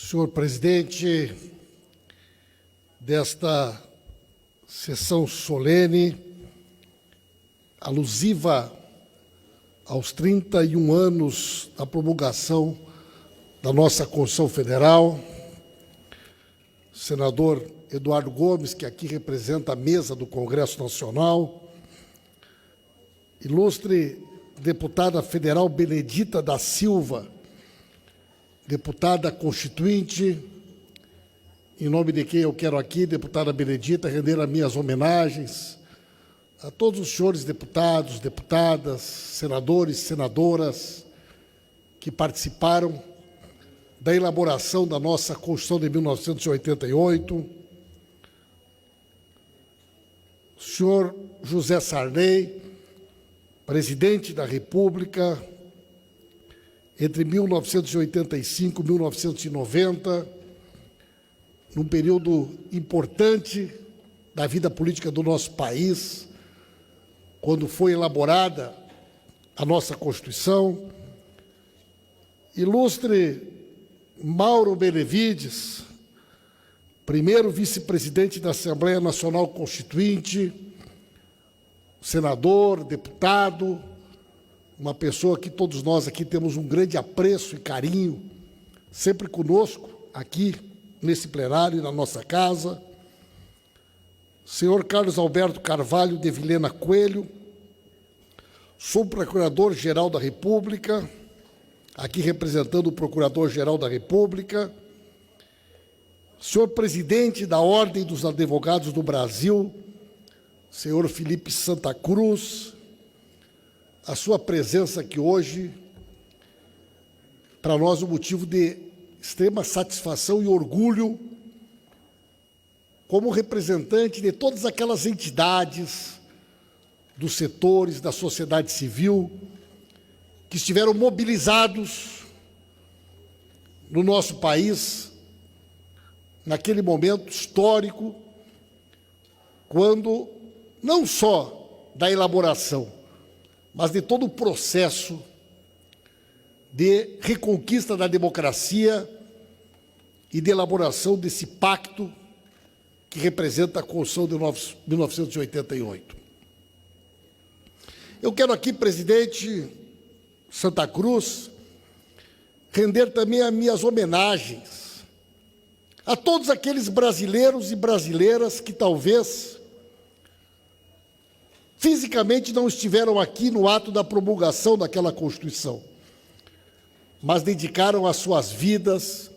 Senhor presidente desta sessão solene, alusiva aos 31 anos da promulgação da nossa Constituição Federal, senador Eduardo Gomes, que aqui representa a mesa do Congresso Nacional, ilustre deputada federal Benedita da Silva, deputada constituinte, em nome de quem eu quero aqui, deputada Benedita, render as minhas homenagens a todos os senhores deputados, deputadas, senadores, senadoras que participaram da elaboração da nossa Constituição de 1988, o senhor José Sarney, presidente da República, entre 1985 e 1990, num período importante da vida política do nosso país, quando foi elaborada a nossa Constituição. Ilustre Mauro Benevides, primeiro vice-presidente da Assembleia Nacional Constituinte, senador, deputado, uma pessoa que todos nós aqui temos um grande apreço e carinho, sempre conosco aqui nesse plenário, na nossa casa. Senhor Carlos Alberto Carvalho de Vilhena Coelho, subprocurador-geral da República, aqui representando o Procurador-Geral da República, senhor presidente da Ordem dos Advogados do Brasil, senhor Felipe Santa Cruz, a sua presença aqui hoje, para nós, um motivo de extrema satisfação e orgulho, como representante de todas aquelas entidades, dos setores da sociedade civil, que estiveram mobilizados no nosso país, naquele momento histórico, quando não só da elaboração, mas de todo o processo de reconquista da democracia e de elaboração desse pacto que representa a Constituição de 1988. Eu quero aqui, presidente Santa Cruz, render também as minhas homenagens a todos aqueles brasileiros e brasileiras que talvez fisicamente não estiveram aqui no ato da promulgação daquela Constituição, mas dedicaram as suas vidas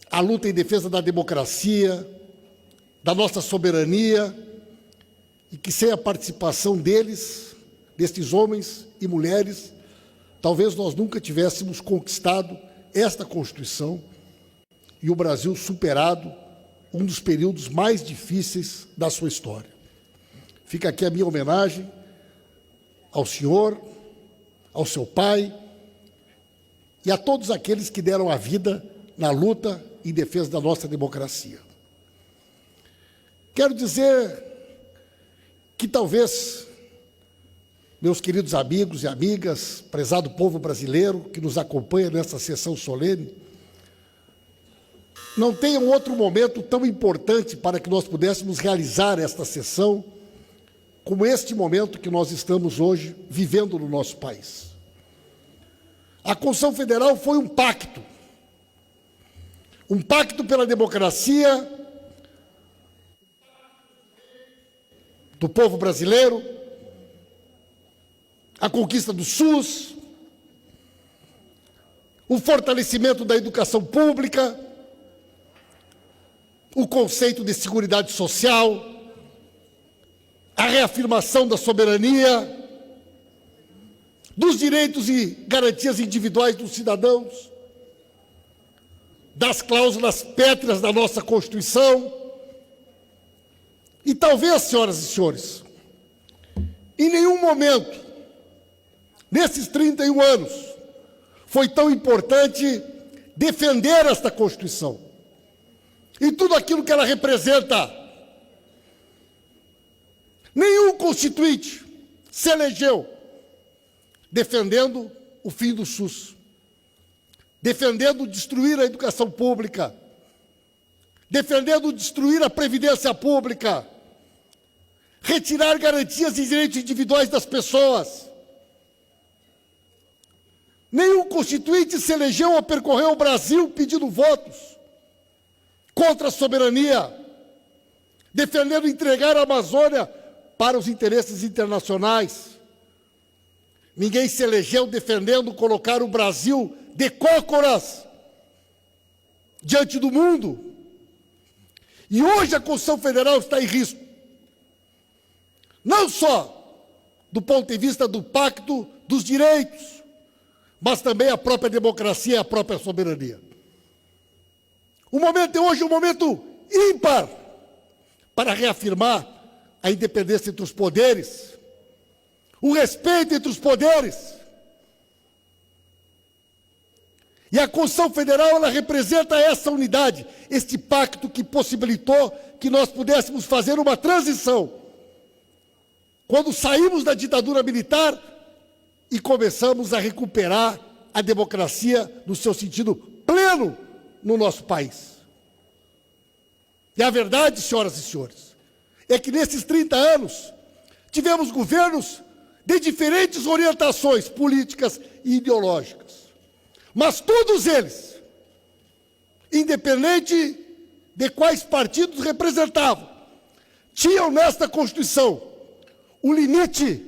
à luta em defesa da democracia, da nossa soberania, e que sem a participação deles, destes homens e mulheres, talvez nós nunca tivéssemos conquistado esta Constituição e o Brasil superado um dos períodos mais difíceis da sua história. Fica aqui a minha homenagem ao senhor, ao seu pai e a todos aqueles que deram a vida na luta em defesa da nossa democracia. Quero dizer que talvez, meus queridos amigos e amigas, prezado povo brasileiro que nos acompanha nesta sessão solene, não tenha um outro momento tão importante para que nós pudéssemos realizar esta sessão como este momento que nós estamos hoje vivendo no nosso país. A Constituição Federal foi um pacto pela democracia do povo brasileiro, a conquista do SUS, o fortalecimento da educação pública, o conceito de seguridade social, a reafirmação da soberania, dos direitos e garantias individuais dos cidadãos, das cláusulas pétreas da nossa Constituição. E talvez, senhoras e senhores, em nenhum momento, nesses 31 anos, foi tão importante defender esta Constituição e tudo aquilo que ela representa. Nenhum constituinte se elegeu defendendo o fim do SUS. defendendo destruir a educação pública, defendendo destruir a previdência pública, retirar garantias e direitos individuais das pessoas. Nenhum constituinte se elegeu ou percorreu o Brasil pedindo votos contra a soberania, defendendo entregar a Amazônia para os interesses internacionais. Ninguém se elegeu defendendo colocar o Brasil de cócoras diante do mundo. E hoje a Constituição Federal está em risco. Não só do ponto de vista do pacto dos direitos, mas também a própria democracia e a própria soberania. O momento de hoje é um momento ímpar para reafirmar a independência entre os poderes, o respeito entre os poderes. E a Constituição Federal, ela representa essa unidade, este pacto que possibilitou que nós pudéssemos fazer uma transição. Quando saímos da ditadura militar e começamos a recuperar a democracia no seu sentido pleno no nosso país. E a verdade, senhoras e senhores, é que nesses 30 anos tivemos governos de diferentes orientações políticas e ideológicas. Mas todos eles, independente de quais partidos representavam, tinham nesta Constituição o limite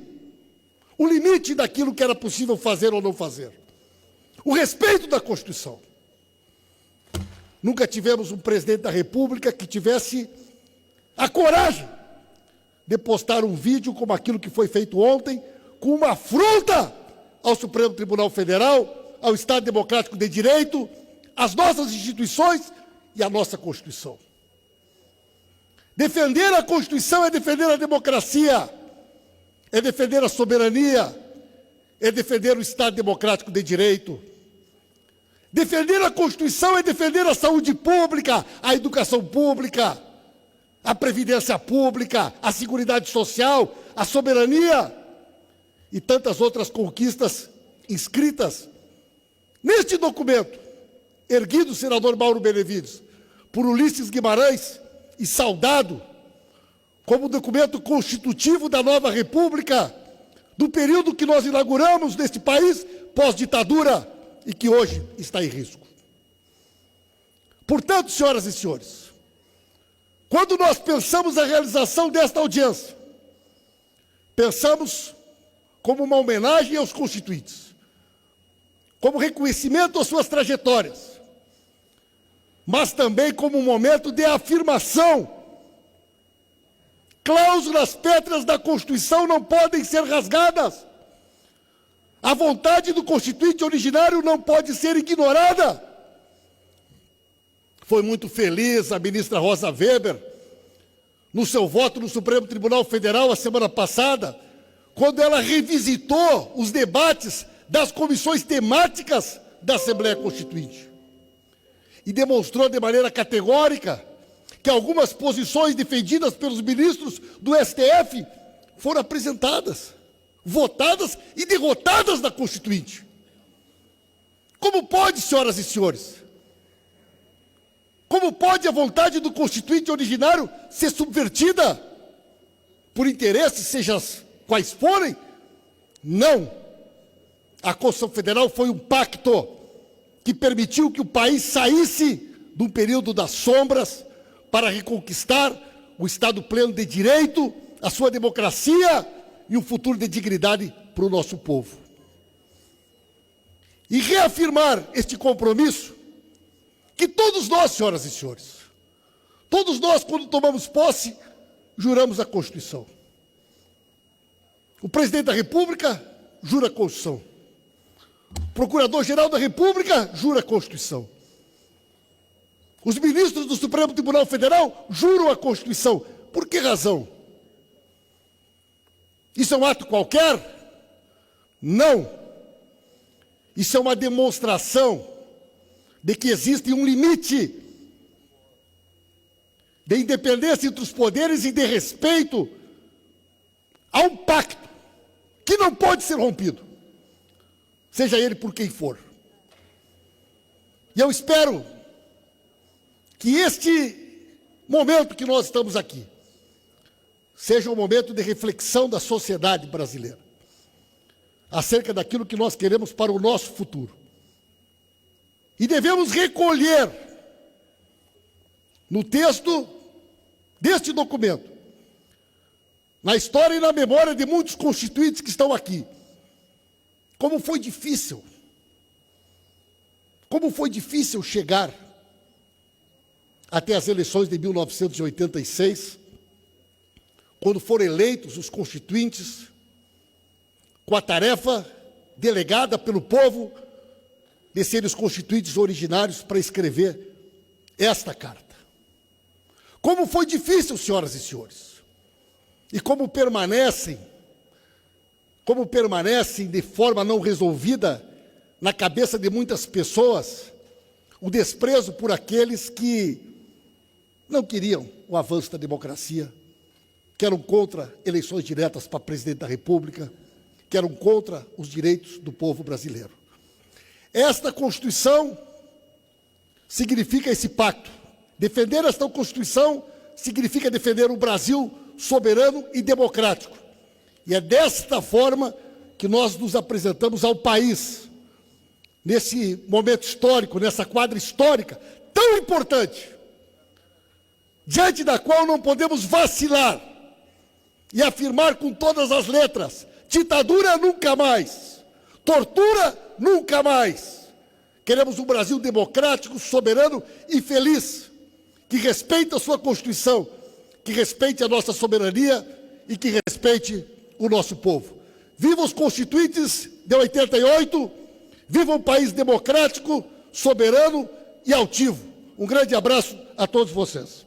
daquilo que era possível fazer ou não fazer. O respeito da Constituição. Nunca tivemos um presidente da República que tivesse a coragem de postar um vídeo como aquilo que foi feito ontem, com uma afronta ao Supremo Tribunal Federal, ao Estado Democrático de Direito, às nossas instituições e à nossa Constituição. Defender a Constituição é defender a democracia, é defender a soberania, é defender o Estado Democrático de Direito. Defender a Constituição é defender a saúde pública, a educação pública, a previdência pública, a seguridade social, a soberania e tantas outras conquistas inscritas neste documento, erguido, senador Mauro Benevides, por Ulisses Guimarães e saudado como documento constitutivo da nova República, do período que nós inauguramos neste país pós-ditadura e que hoje está em risco. Portanto, senhoras e senhores, quando nós pensamos a realização desta audiência, pensamos como uma homenagem aos constituintes, como reconhecimento às suas trajetórias, mas também como um momento de afirmação. Cláusulas pétreas da Constituição não podem ser rasgadas. A vontade do constituinte originário não pode ser ignorada. Foi muito feliz a ministra Rosa Weber, no seu voto no Supremo Tribunal Federal a semana passada, quando ela revisitou os debates das comissões temáticas da Assembleia Constituinte e demonstrou de maneira categórica que algumas posições defendidas pelos ministros do STF foram apresentadas, votadas e derrotadas na Constituinte. Como pode, senhoras e senhores? Como pode a vontade do constituinte originário ser subvertida por interesses, sejam quais forem? Não. A Constituição Federal foi um pacto que permitiu que o país saísse de um período das sombras para reconquistar o Estado pleno de direito, a sua democracia e um futuro de dignidade para o nosso povo. E reafirmar este compromisso que todos nós, senhoras e senhores, todos nós, quando tomamos posse, juramos a Constituição. O presidente da República jura a Constituição. O Procurador-Geral da República jura a Constituição. Os ministros do Supremo Tribunal Federal juram a Constituição. Por que razão? Isso é um ato qualquer? Não. Isso é uma demonstração de que existe um limite de independência entre os poderes e de respeito a um pacto que não pode ser rompido, seja ele por quem for. E eu espero que este momento que nós estamos aqui seja um momento de reflexão da sociedade brasileira acerca daquilo que nós queremos para o nosso futuro. E devemos recolher no texto deste documento, na história e na memória de muitos constituintes que estão aqui, como foi difícil chegar até as eleições de 1986, quando foram eleitos os constituintes, com a tarefa delegada pelo povo de serem os constituintes originários para escrever esta carta. Como foi difícil, senhoras e senhores, e como permanecem de forma não resolvida na cabeça de muitas pessoas o desprezo por aqueles que não queriam o avanço da democracia, que eram contra eleições diretas para presidente da República, que eram contra os direitos do povo brasileiro. Esta Constituição significa esse pacto. Defender esta Constituição significa defender um Brasil soberano e democrático. E é desta forma que nós nos apresentamos ao país, nesse momento histórico, nessa quadra histórica tão importante, diante da qual não podemos vacilar e afirmar com todas as letras: ditadura nunca mais, tortura nunca mais. Queremos um Brasil democrático, soberano e feliz, que respeite a sua Constituição, que respeite a nossa soberania e que respeite o nosso povo. Viva os constituintes de 88, viva um país democrático, soberano e altivo. Um grande abraço a todos vocês.